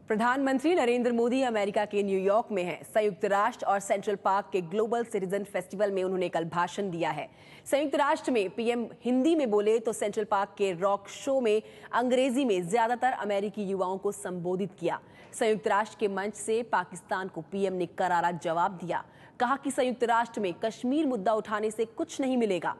प्रधानमंत्री नरेंद्र मोदी अमेरिका के न्यूयॉर्क में हैं। संयुक्त राष्ट्र और सेंट्रल पार्क के ग्लोबल सिटीजन फेस्टिवल में उन्होंने कल भाषण दिया है। संयुक्त राष्ट्र में पीएम हिंदी में बोले तो सेंट्रल पार्क के रॉक शो में अंग्रेजी में ज्यादातर अमेरिकी युवाओं को संबोधित किया। संयुक्त राष्ट्र के मंच से पाकिस्तान को पीएम ने करारा जवाब दिया। कहा कि संयुक्त राष्ट्र में कश्मीर मुद्दा उठाने से कुछ नहीं मिलेगा।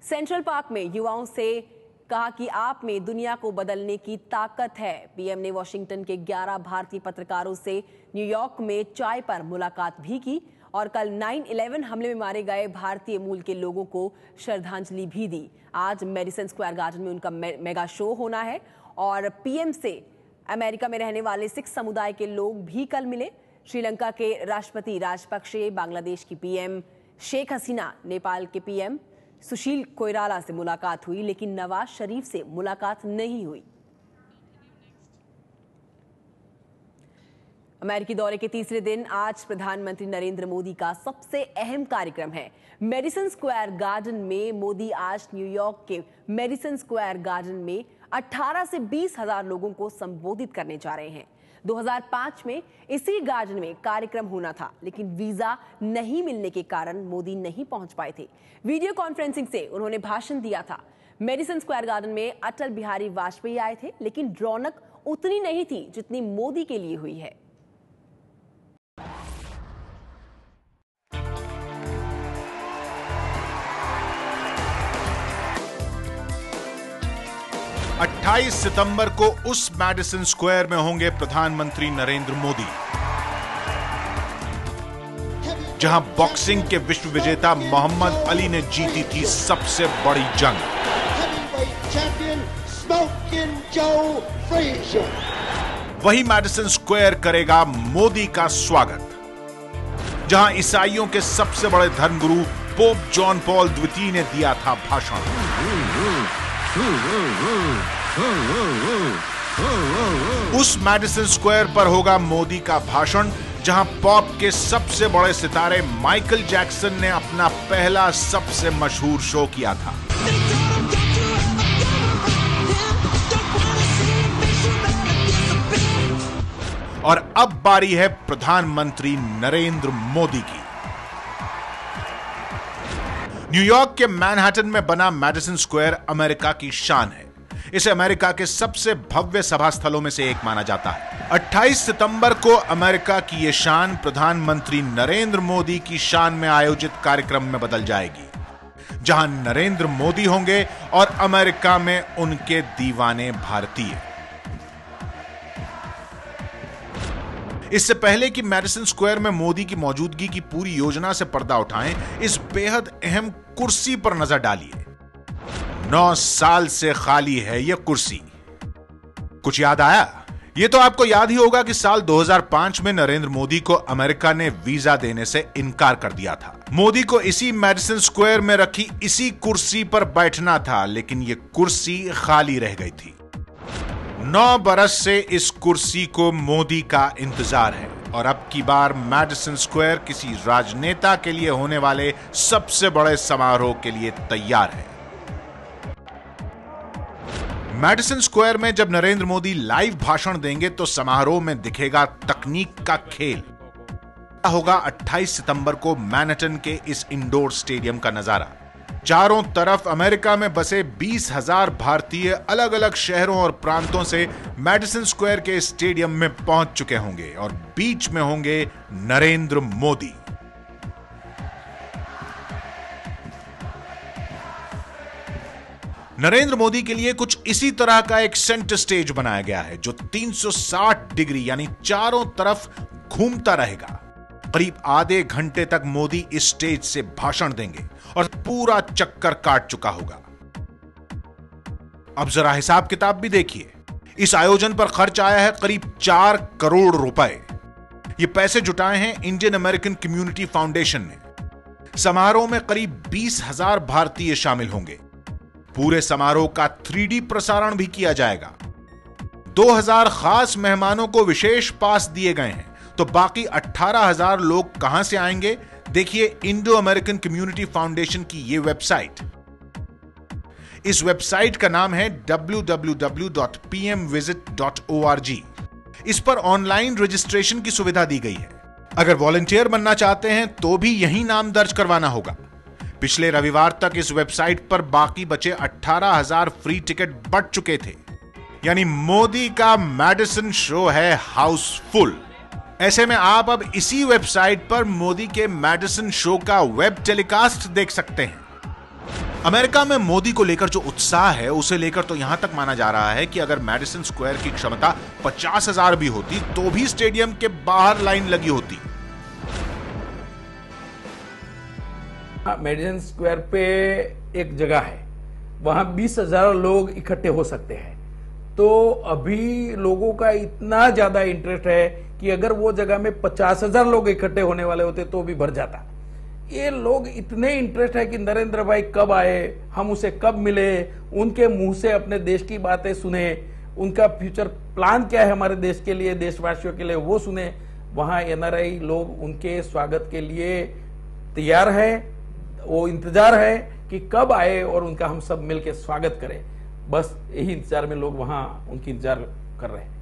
सेंट्रल पार्क में युवाओं से कहा कि आप में दुनिया को बदलने की ताकत है। पीएम ने वॉशिंगटन के 11 भारतीय पत्रकारों से न्यूयॉर्क में चाय पर मुलाकात भी की और कल 9/11 हमले में मारे गए भारतीय मूल के लोगों को श्रद्धांजलि भी दी। आज मैडिसन स्क्वायर गार्डन में उनका मेगा शो होना है और पीएम से अमेरिका में रहने वाले सिख समुदाय के लोग भी कल मिले। श्रीलंका के राष्ट्रपति राजपक्षे, बांग्लादेश की पीएम शेख हसीना, नेपाल के पीएम सुशील कोइराला से मुलाकात हुई, लेकिन नवाज शरीफ से मुलाकात नहीं हुई। अमेरिकी दौरे के तीसरे दिन आज प्रधानमंत्री नरेंद्र मोदी का सबसे अहम कार्यक्रम है। मैडिसन स्क्वायर गार्डन में मोदी आज न्यूयॉर्क के मैडिसन स्क्वायर गार्डन में 18 से 20 हजार लोगों को संबोधित करने जा रहे हैं। 2005 में इसी गार्डन में कार्यक्रम होना था, लेकिन वीजा नहीं मिलने के कारण मोदी नहीं पहुंच पाए थे। वीडियो कॉन्फ्रेंसिंग से उन्होंने भाषण दिया था। मैडिसन स्क्वायर गार्डन में अटल बिहारी वाजपेयी आए थे, लेकिन रौनक उतनी नहीं थी जितनी मोदी के लिए हुई है। अट्ठाईस सितंबर को उस मैडिसन स्क्वायर में होंगे प्रधानमंत्री नरेंद्र मोदी, जहां बॉक्सिंग के विश्व विजेता मोहम्मद अली ने जीती थी सबसे बड़ी जंग। वही मैडिसन स्क्वायर करेगा मोदी का स्वागत, जहां ईसाइयों के सबसे बड़े धर्मगुरु पोप जॉन पॉल द्वितीय ने दिया था भाषण। उस मैडिसन स्क्वायर पर होगा मोदी का भाषण, जहां पॉप के सबसे बड़े सितारे माइकल जैक्सन ने अपना पहला सबसे मशहूर शो किया था। और अब बारी है प्रधानमंत्री नरेंद्र मोदी की। न्यूयॉर्क के मैनहट्टन में बना मैडिसन स्क्वायर अमेरिका की शान है। इसे अमेरिका के सबसे भव्य सभा स्थलों में से एक माना जाता है। 28 सितंबर को अमेरिका की यह शान प्रधानमंत्री नरेंद्र मोदी की शान में आयोजित कार्यक्रम में बदल जाएगी, जहां नरेंद्र मोदी होंगे और अमेरिका में उनके दीवाने भारतीय। इससे पहले कि मैडिसन स्क्वायर में मोदी की मौजूदगी की पूरी योजना से पर्दा उठाएं, इस बेहद अहम कुर्सी पर नजर डालिए। 9 साल से खाली है यह कुर्सी। कुछ याद आया? यह तो आपको याद ही होगा कि साल 2005 में नरेंद्र मोदी को अमेरिका ने वीजा देने से इनकार कर दिया था। मोदी को इसी मैडिसन स्क्वायर में रखी इसी कुर्सी पर बैठना था, लेकिन यह कुर्सी खाली रह गई थी। 9 बरस से इस कुर्सी को मोदी का इंतजार है और अब की बार मैडिसन स्क्वायर किसी राजनेता के लिए होने वाले सबसे बड़े समारोह के लिए तैयार है। मैडिसन स्क्वायर में जब नरेंद्र मोदी लाइव भाषण देंगे तो समारोह में दिखेगा तकनीक का खेल। होगा 28 सितंबर को मैनहट्टन के इस इंडोर स्टेडियम का नजारा। चारों तरफ अमेरिका में बसे 20,000 भारतीय अलग अलग शहरों और प्रांतों से मैडिसन स्क्वायर के स्टेडियम में पहुंच चुके होंगे और बीच में होंगे नरेंद्र मोदी। नरेंद्र मोदी के लिए कुछ इसी तरह का एक सेंटर स्टेज बनाया गया है, जो 360 डिग्री यानी चारों तरफ घूमता रहेगा। करीब आधे घंटे तक मोदी इस स्टेज से भाषण देंगे और पूरा चक्कर काट चुका होगा। अब जरा हिसाब किताब भी देखिए। इस आयोजन पर खर्च आया है करीब 4 करोड़ रुपए। ये पैसे जुटाए हैं इंडियन अमेरिकन कम्युनिटी फाउंडेशन ने। समारोह में करीब 20,000 भारतीय शामिल होंगे। पूरे समारोह का 3D प्रसारण भी किया जाएगा। 2,000 खास मेहमानों को विशेष पास दिए गए हैं, तो बाकी 18,000 लोग कहां से आएंगे? देखिए इंडो अमेरिकन कम्युनिटी फाउंडेशन की यह वेबसाइट। इस वेबसाइट का नाम है www.pmvisit.org। इस पर ऑनलाइन रजिस्ट्रेशन की सुविधा दी गई है। अगर वॉलंटियर बनना चाहते हैं तो भी यही नाम दर्ज करवाना होगा। पिछले रविवार तक इस वेबसाइट पर बाकी बचे 18,000 फ्री टिकट बट चुके थे। यानी मोदी का मैडिसन शो है हाउसफुल। ऐसे में आप अब इसी वेबसाइट पर मोदी के मैडिसन शो का वेब टेलीकास्ट देख सकते हैं। अमेरिका में मोदी को लेकर जो उत्साह है उसे लेकर तो यहां तक माना जा रहा है कि अगर मैडिसन स्क्वायर की क्षमता 50,000 भी होती तो भी स्टेडियम के बाहर लाइन लगी होती। मैडिसन स्क्वायर पे एक जगह है, वहां 20,000 लोग इकट्ठे हो सकते हैं। तो अभी लोगों का इतना ज्यादा इंटरेस्ट है कि अगर वो जगह में 50,000 लोग इकट्ठे होने वाले होते तो भी भर जाता। ये लोग इतने इंटरेस्ट है कि नरेंद्र भाई कब आए, हम उसे कब मिले, उनके मुंह से अपने देश की बातें सुने, उनका फ्यूचर प्लान क्या है हमारे देश के लिए, देशवासियों के लिए, वो सुने। वहां एनआरआई लोग उनके स्वागत के लिए तैयार है, वो इंतजार है कि कब आए और उनका हम सब मिलकर स्वागत करें। बस यही इंतजार में लोग वहां उनकी इंतजार कर रहे हैं।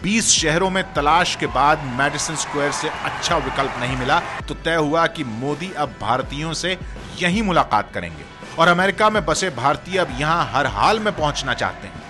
20 शहरों में तलाश के बाद मैडिसन स्क्वायर से अच्छा विकल्प नहीं मिला तो तय हुआ कि मोदी अब भारतीयों से यहीं मुलाकात करेंगे और अमेरिका में बसे भारतीय अब यहां हर हाल में पहुंचना चाहते हैं।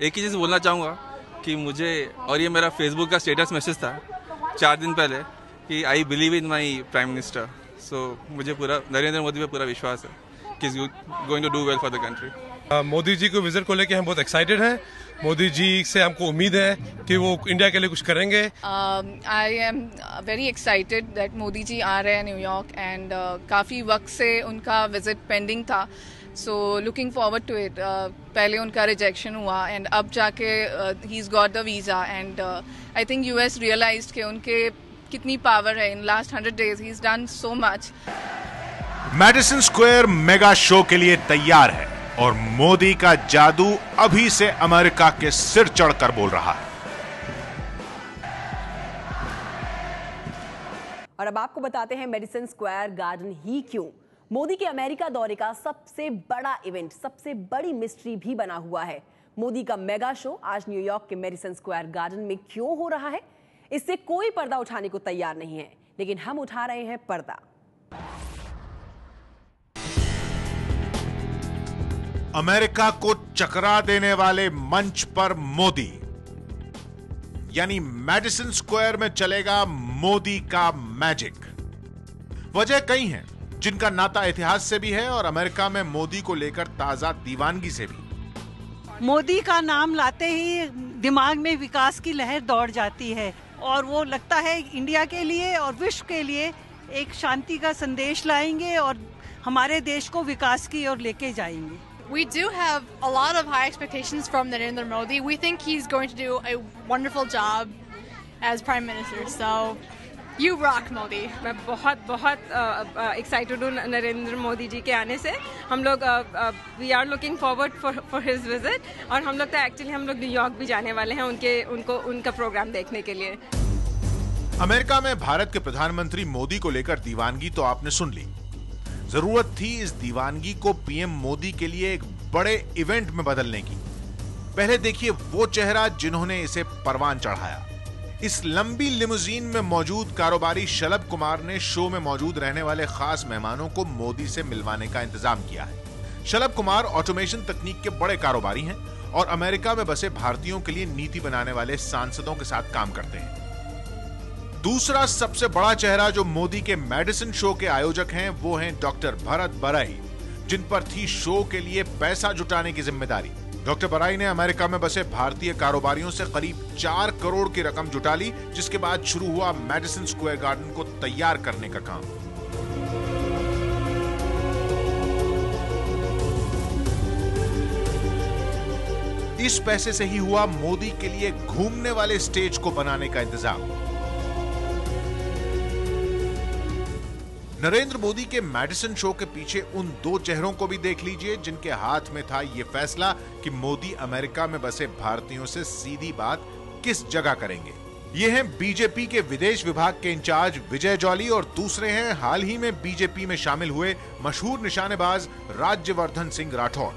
एक ही चीज बोलना चाहूंगा कि मुझे, और ये मेरा फेसबुक का स्टेटस मैसेज था 4 दिन पहले, कि I believe in my prime minister. So मुझे पूरा नरेंद्र मोदी पे पूरा विश्वास है कि is going to do well for the country. Modi ji को विजिट को लेके हम बहुत एक्साइटेड हैं। मोदी जी से हमको उम्मीद है कि वो इंडिया के लिए कुछ करेंगे। I am very excited that Modi ji आ रहे हैं न्यूयॉर्क एंड काफ़ी वक्त से उनका विजिट पेंडिंग था, so looking forward to it. पहले उनका रिजेक्शन हुआ एंड अब जाके he is got the visa and I think US realised कि उनके कितनी पावर है। In last 100 days he is done so much. Madison Square mega show के लिए तैयार है और मोदी का जादू अभी से अमेरिका के सिर चढ़कर बोल रहा है। और अब आपको बताते हैं मैडिसन स्क्वायर गार्डन ही क्यों मोदी के अमेरिका दौरे का सबसे बड़ा इवेंट, सबसे बड़ी मिस्ट्री भी बना हुआ है। मोदी का मेगा शो आज न्यूयॉर्क के मैडिसन स्क्वायर गार्डन में क्यों हो रहा है, इससे कोई पर्दा उठाने को तैयार नहीं है, लेकिन हम उठा रहे हैं पर्दा। अमेरिका को चकरा देने वाले मंच पर मोदी, यानी मैडिसन स्क्वायर में चलेगा मोदी का मैजिक। वजह कई हैं, जिनका नाता इतिहास से भी है और अमेरिका में मोदी को लेकर ताजा दीवानगी से भी। मोदी का नाम लाते ही दिमाग में विकास की लहर दौड़ जाती है और वो लगता है इंडिया के लिए और विश्व के लिए एक शांति का संदेश लाएंगे और हमारे देश को विकास की ओर लेके जाएंगे। We do have a lot of high expectations from Narendra Modi. We think he's going to do a wonderful job as Prime Minister. So, you rock, Modi. मैं बहुत एक्साइटेड हूँ नरेंद्र मोदी जी के आने से। हम लोग we are looking forward for his visit और हम लोग तो एक्चुअली हम लोग न्यूयॉर्क भी जाने वाले हैं उनका प्रोग्राम देखने के लिए। अमेरिका में भारत के प्रधानमंत्री मोदी को लेकर दीवानगी तो आपने सुन ली। जरूरत थी इस दीवानगी को पीएम मोदी के लिए एक बड़े इवेंट में बदलने की। पहले देखिए वो चेहरा जिन्होंने इसे परवान चढ़ाया। इस लंबी लिमुजीन में मौजूद कारोबारी शलभ कुमार ने शो में मौजूद रहने वाले खास मेहमानों को मोदी से मिलवाने का इंतजाम किया है। शलभ कुमार ऑटोमेशन तकनीक के बड़े कारोबारी हैं और अमेरिका में बसे भारतीयों के लिए नीति बनाने वाले सांसदों के साथ काम करते हैं। दूसरा सबसे बड़ा चेहरा जो मोदी के मैडिसन शो के आयोजक हैं वो हैं डॉक्टर भरत बराई, जिन पर थी शो के लिए पैसा जुटाने की जिम्मेदारी। डॉक्टर बराई ने अमेरिका में बसे भारतीय कारोबारियों से करीब 4 करोड़ की रकम जुटा ली, जिसके बाद शुरू हुआ मैडिसन स्क्वायर गार्डन को तैयार करने का काम। इस पैसे से ही हुआ मोदी के लिए घूमने वाले स्टेज को बनाने का इंतजाम। नरेंद्र मोदी के मैडिसन शो के पीछे उन 2 चेहरों को भी देख लीजिए जिनके हाथ में था यह फैसला कि मोदी अमेरिका में बसे भारतीयों से सीधी बात किस जगह करेंगे। ये हैं बीजेपी के विदेश विभाग के इंचार्ज विजय जॉली और दूसरे हैं हाल ही में बीजेपी में शामिल हुए मशहूर निशानेबाज राज्यवर्धन सिंह राठौर।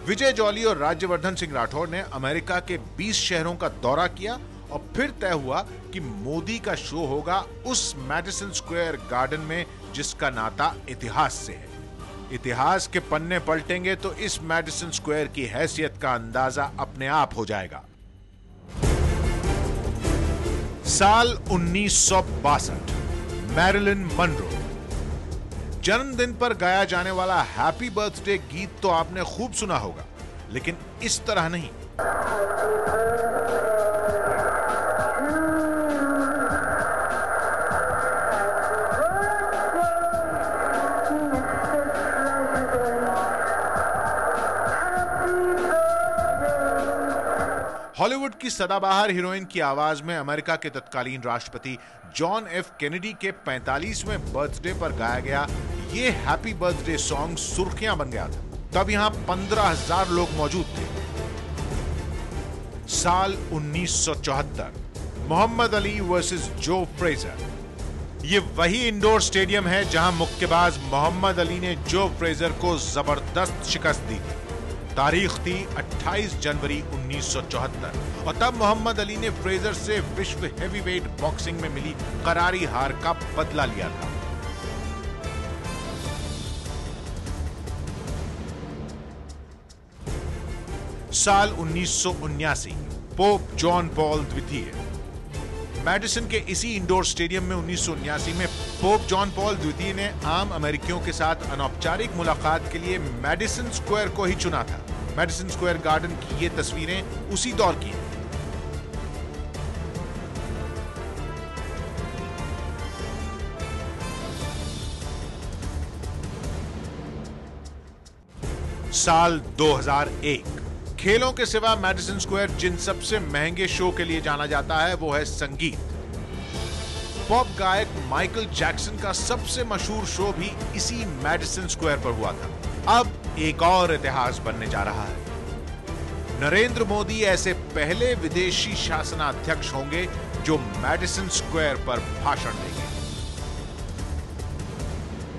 विजय जॉली और राज्यवर्धन सिंह राठौड़ ने अमेरिका के 20 शहरों का दौरा किया और फिर तय हुआ कि मोदी का शो होगा उस मैडिसन स्क्वायर गार्डन में जिसका नाता इतिहास से है। इतिहास के पन्ने पलटेंगे तो इस मैडिसन स्क्वायर की हैसियत का अंदाजा अपने आप हो जाएगा। साल 1962, मैरिलिन मनरो। जन्मदिन पर गाया जाने वाला हैप्पी बर्थडे गीत तो आपने खूब सुना होगा, लेकिन इस तरह नहीं। हॉलीवुड की सदाबहार हीरोइन की आवाज में अमेरिका के तत्कालीन राष्ट्रपति जॉन एफ कैनेडी के 45वें बर्थडे पर गाया गया ये हैप्पी बर्थडे सॉन्ग सुर्खियां बन गया था। तब यहां 15,000 लोग मौजूद थे। साल 1974, मोहम्मद अली वर्सेस जो फ्रेजर। ये वही इंडोर स्टेडियम है जहां मुक्केबाज मोहम्मद अली ने जो फ्रेजर को जबरदस्त शिकस्त दी थी। तारीख थी 28 जनवरी 1974 और तब मोहम्मद अली ने फ्रेजर से विश्व हेवीवेट बॉक्सिंग में मिली करारी हार का बदला लिया था। साल 1979, पोप जॉन पॉल द्वितीय। मैडिसन के इसी इंडोर स्टेडियम में 1979 में पोप जॉन पॉल द्वितीय ने आम अमेरिकियों के साथ अनौपचारिक मुलाकात के लिए मैडिसन स्क्वायर को ही चुना था। मैडिसन स्क्वायर गार्डन की ये तस्वीरें उसी दौर की हैं। साल 2001, खेलों के सिवा मैडिसन स्क्वायर जिन सबसे महंगे शो के लिए जाना जाता है वो है संगीत। पॉप गायक माइकल जैक्सन का सबसे मशहूर शो भी इसी मैडिसन स्क्वायर पर हुआ था। अब एक और इतिहास बनने जा रहा है। नरेंद्र मोदी ऐसे पहले विदेशी शासनाध्यक्ष होंगे जो मैडिसन स्क्वायर पर भाषण देंगे।